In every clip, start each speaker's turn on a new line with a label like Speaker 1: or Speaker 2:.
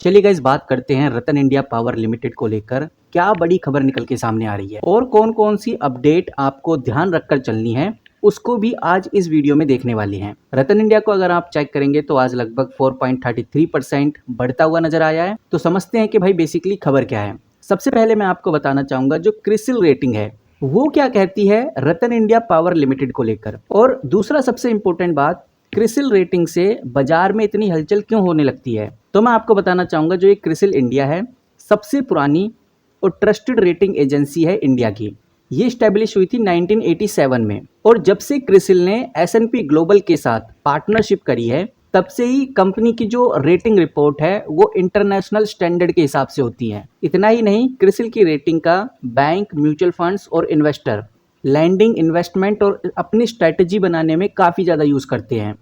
Speaker 1: चलिए गाइस, बात करते हैं रतन इंडिया पावर लिमिटेड को लेकर क्या बड़ी खबर निकल के सामने आ रही है और कौन कौन सी अपडेट आपको ध्यान रखकर चलनी है उसको भी आज इस वीडियो में देखने वाले हैं। रतन इंडिया को अगर आप चेक करेंगे तो आज लगभग 4.33% बढ़ता हुआ नजर आया है। तो समझते हैं कि भाई बेसिकली खबर क्या है। सबसे पहले मैं आपको बताना चाहूंगा जो क्रिसिल रेटिंग है वो क्या कहती है रतन इंडिया पावर लिमिटेड को लेकर। और दूसरा सबसे इंपॉर्टेंट बात, क्रिसिल रेटिंग से बाजार में इतनी हलचल क्यों होने लगती है। तो मैं आपको बताना चाहूंगा जो ये क्रिसिल इंडिया है सबसे पुरानी और ट्रस्टेड रेटिंग एजेंसी है इंडिया की। ये स्टैब्लिश हुई थी 1987 में और जब से क्रिसिल ने S&P ग्लोबल के साथ पार्टनरशिप करी है तब से ही कंपनी की जो रेटिंग रिपोर्ट है वो इंटरनेशनल स्टैंडर्ड के हिसाब से होती है। इतना ही नहीं, क्रिसिल की रेटिंग का बैंक, म्यूचुअल फंड्स और इन्वेस्टर लैंडिंग, इन्वेस्टमेंट और अपनी स्ट्रैटेजी बनाने में काफ़ी ज़्यादा यूज़ करते हैं।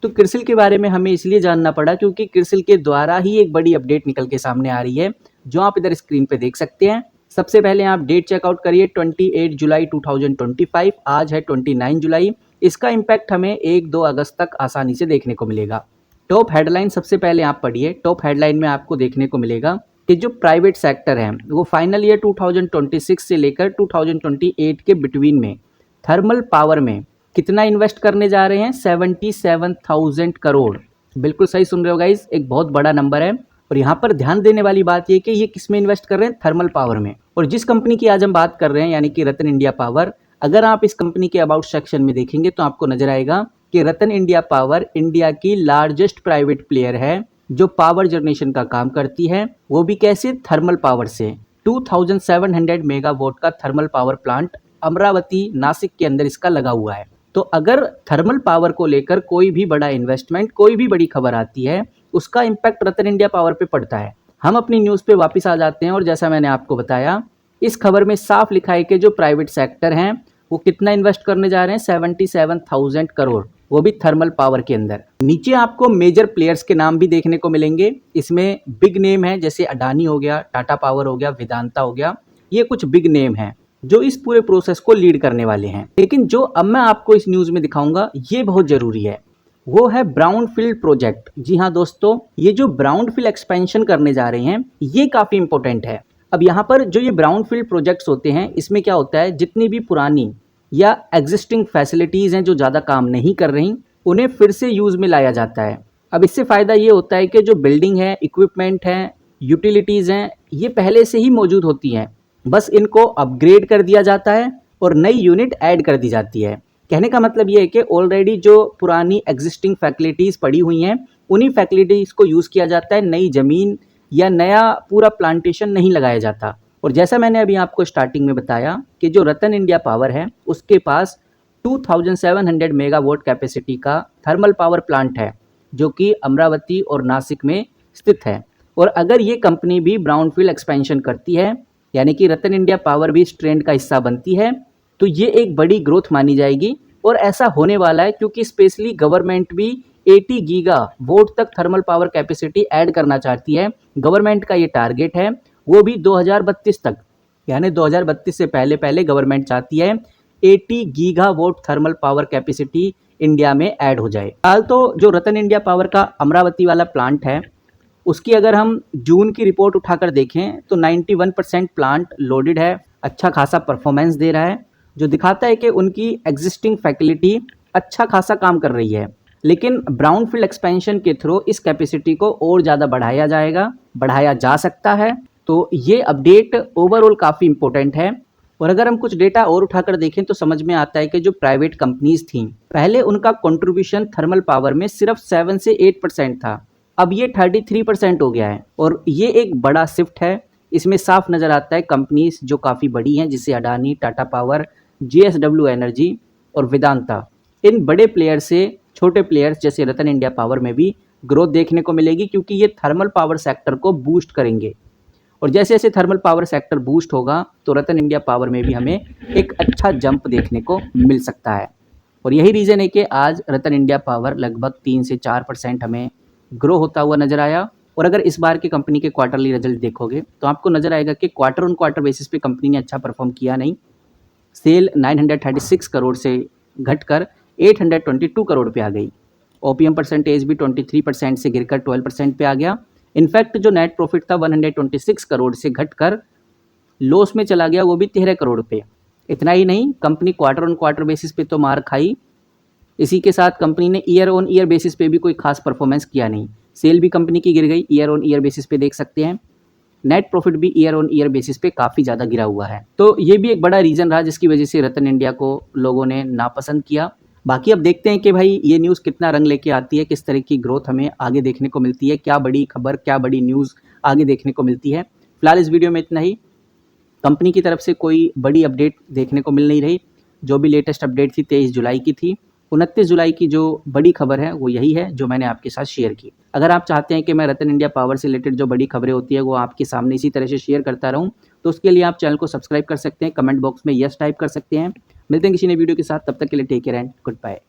Speaker 1: तो क्रिसिल के बारे में हमें इसलिए जानना पड़ा क्योंकि क्रिसिल के द्वारा ही एक बड़ी अपडेट निकल के सामने आ रही है जो आप इधर स्क्रीन पे देख सकते हैं। सबसे पहले आप डेट चेकआउट करिए 28 जुलाई 2025, आज है 29 जुलाई। इसका इम्पैक्ट हमें 1-2 अगस्त तक आसानी से देखने को मिलेगा। टॉप हेडलाइन सबसे पहले आप पढ़िए। टॉप हेडलाइन में आपको देखने को मिलेगा कि जो प्राइवेट सेक्टर है वो फाइनल ईयर 2026 से लेकर 2028 के बिटवीन में थर्मल पावर में कितना इन्वेस्ट करने जा रहे हैं, 77,000 करोड़। बिल्कुल सही सुन रहे हो गाइस, एक बहुत बड़ा नंबर है। और यहाँ पर ध्यान देने वाली बात यह कि ये किस में इन्वेस्ट कर रहे हैं, थर्मल पावर में। और जिस कंपनी की आज हम बात कर रहे हैं यानी कि रतन इंडिया पावर, अगर आप इस कंपनी के अबाउट सेक्शन में देखेंगे तो आपको नजर आएगा कि रतन इंडिया पावर इंडिया की लार्जेस्ट प्राइवेट प्लेयर है जो पावर जनरेशन का काम करती है, वो भी कैसे, थर्मल पावर से। 2700 मेगावाट का thermal power plant Amravati, Nashik के अंदर इसका लगा हुआ है। तो अगर थर्मल पावर को लेकर कोई भी बड़ा इन्वेस्टमेंट, कोई भी बड़ी खबर आती है उसका इम्पैक्ट रतन इंडिया पावर पे पड़ता है। हम अपनी न्यूज़ पे वापस आ जाते हैं और जैसा मैंने आपको बताया इस खबर में साफ लिखा है कि जो प्राइवेट सेक्टर हैं वो कितना इन्वेस्ट करने जा रहे हैं, 77,000 करोड़, वो भी थर्मल पावर के अंदर। नीचे आपको मेजर प्लेयर्स के नाम भी देखने को मिलेंगे। इसमें बिग नेम है जैसे अडानी हो गया, टाटा पावर हो गया, वेदांता हो गया, ये कुछ बिग नेम है जो इस पूरे प्रोसेस को लीड करने वाले हैं। लेकिन जो अब मैं आपको इस न्यूज़ में दिखाऊंगा ये बहुत ज़रूरी है, वो है ब्राउनफील्ड प्रोजेक्ट। जी हाँ दोस्तों, ये जो ब्राउनफील्ड एक्सपेंशन करने जा रहे हैं ये काफ़ी इंपॉर्टेंट है। अब यहाँ पर जो ये ब्राउनफील्ड प्रोजेक्ट्स होते हैं इसमें क्या होता है, जितनी भी पुरानी या एग्जिस्टिंग फैसिलिटीज़ हैं जो ज़्यादा काम नहीं कर रही उन्हें फिर से यूज़ में लाया जाता है। अब इससे फ़ायदा ये होता है कि जो बिल्डिंग है, इक्विपमेंट हैं, यूटिलिटीज़ हैं, ये पहले से ही मौजूद होती हैं, बस इनको अपग्रेड कर दिया जाता है और नई यूनिट ऐड कर दी जाती है। कहने का मतलब ये है कि ऑलरेडी जो पुरानी एग्जिस्टिंग फैसिलिटीज़ पड़ी हुई हैं उन्हीं फैसिलिटीज़ को यूज़ किया जाता है, नई ज़मीन या नया पूरा प्लांटेशन नहीं लगाया जाता। और जैसा मैंने अभी आपको स्टार्टिंग में बताया कि जो रतन इंडिया पावर है उसके पास 2700 मेगावाट कैपेसिटी का थर्मल पावर प्लांट है जो कि अमरावती और नासिक में स्थित है। और अगर ये कंपनी भी ब्राउनफील्ड एक्सपेंशन करती है यानी कि रतन इंडिया पावर भी इस ट्रेंड का हिस्सा बनती है तो ये एक बड़ी ग्रोथ मानी जाएगी। और ऐसा होने वाला है क्योंकि स्पेशली गवर्नमेंट भी 80 गीगा वोट तक थर्मल पावर कैपेसिटी ऐड करना चाहती है। गवर्नमेंट का ये टारगेट है, वो भी 2032 तक, यानी 2032 से पहले पहले गवर्नमेंट चाहती है 80 giga vote thermal power capacity India में ऐड हो जाए। फिलहाल तो जो रतन इंडिया पावर का अमरावती वाला प्लांट है उसकी अगर हम जून की रिपोर्ट उठाकर देखें तो 91% प्लांट लोडेड है, अच्छा खासा परफॉर्मेंस दे रहा है जो दिखाता है कि उनकी एग्जिस्टिंग फैसिलिटी अच्छा खासा काम कर रही है। लेकिन ब्राउनफील्ड एक्सपेंशन के थ्रू इस कैपेसिटी को और ज़्यादा बढ़ाया जाएगा, बढ़ाया जा सकता है। तो ये अपडेट ओवरऑल काफ़ी इंपॉर्टेंट है। और अगर हम कुछ डेटा और उठाकर देखें तो समझ में आता है कि जो प्राइवेट कंपनीज थी पहले उनका कंट्रीब्यूशन थर्मल पावर में सिर्फ 7 से 8% था, अब ये 33% हो गया है। और ये एक बड़ा शिफ्ट है। इसमें साफ नज़र आता है कंपनीज जो काफ़ी बड़ी हैं जिससे Adani, Tata power, JSW energy और वेदांता, इन बड़े प्लेयर से छोटे प्लेयर्स जैसे रतन इंडिया पावर में भी ग्रोथ देखने को मिलेगी क्योंकि ये थर्मल पावर सेक्टर को बूस्ट करेंगे। और जैसे जैसे थर्मल पावर सेक्टर बूस्ट होगा तो रतन इंडिया पावर में भी हमें एक अच्छा जंप देखने को मिल सकता है। और यही रीज़न है कि आज रतन इंडिया पावर लगभग 3 से 4% हमें ग्रो होता हुआ नजर आया। और अगर इस बार की कंपनी के क्वार्टरली रिजल्ट देखोगे तो आपको नजर आएगा कि क्वार्टर ऑन क्वार्टर बेसिस पे कंपनी ने अच्छा परफॉर्म किया नहीं। सेल 936 करोड़ से घटकर 822 करोड़ पे आ गई। ओपीएम परसेंटेज भी 23% से गिरकर 12% पे आ गया। इनफैक्ट जो नेट प्रॉफिट था 126 करोड़ से घटकर लॉस में चला गया, वो भी 13 करोड़ पे। इतना ही नहीं, company quarter on quarter basis पे तो मार खाई, इसी के साथ कंपनी ने ईयर ऑन ईयर बेसिस पे भी कोई खास परफॉर्मेंस किया नहीं। सेल भी कंपनी की गिर गई, ईयर ऑन ईयर बेसिस पे देख सकते हैं। नेट प्रॉफिट भी ईयर ऑन ईयर बेसिस पे काफ़ी ज़्यादा गिरा हुआ है। तो ये भी एक बड़ा रीज़न रहा जिसकी वजह से रतन इंडिया को लोगों ने नापसंद किया। बाकी अब देखते हैं कि भाई ये न्यूज़ कितना रंग लेके आती है, किस तरह की ग्रोथ हमें आगे देखने को मिलती है, क्या बड़ी खबर, क्या बड़ी न्यूज़ आगे देखने को मिलती है। फिलहाल इस वीडियो में इतना ही। कंपनी की तरफ से कोई बड़ी अपडेट देखने को मिल नहीं रही। जो भी लेटेस्ट अपडेट थी 23 जुलाई की थी। 29 जुलाई की जो बड़ी खबर है वो यही है जो मैंने आपके साथ शेयर की। अगर आप चाहते हैं कि मैं रतन इंडिया पावर से रिलेटेड जो बड़ी खबरें होती है वो आपके सामने इसी तरह से शेयर करता रहूं, तो उसके लिए आप चैनल को सब्सक्राइब कर सकते हैं, कमेंट बॉक्स में यस टाइप कर सकते हैं। मिलते हैं किसी नए वीडियो के साथ, तब तक के लिए take care and good bye.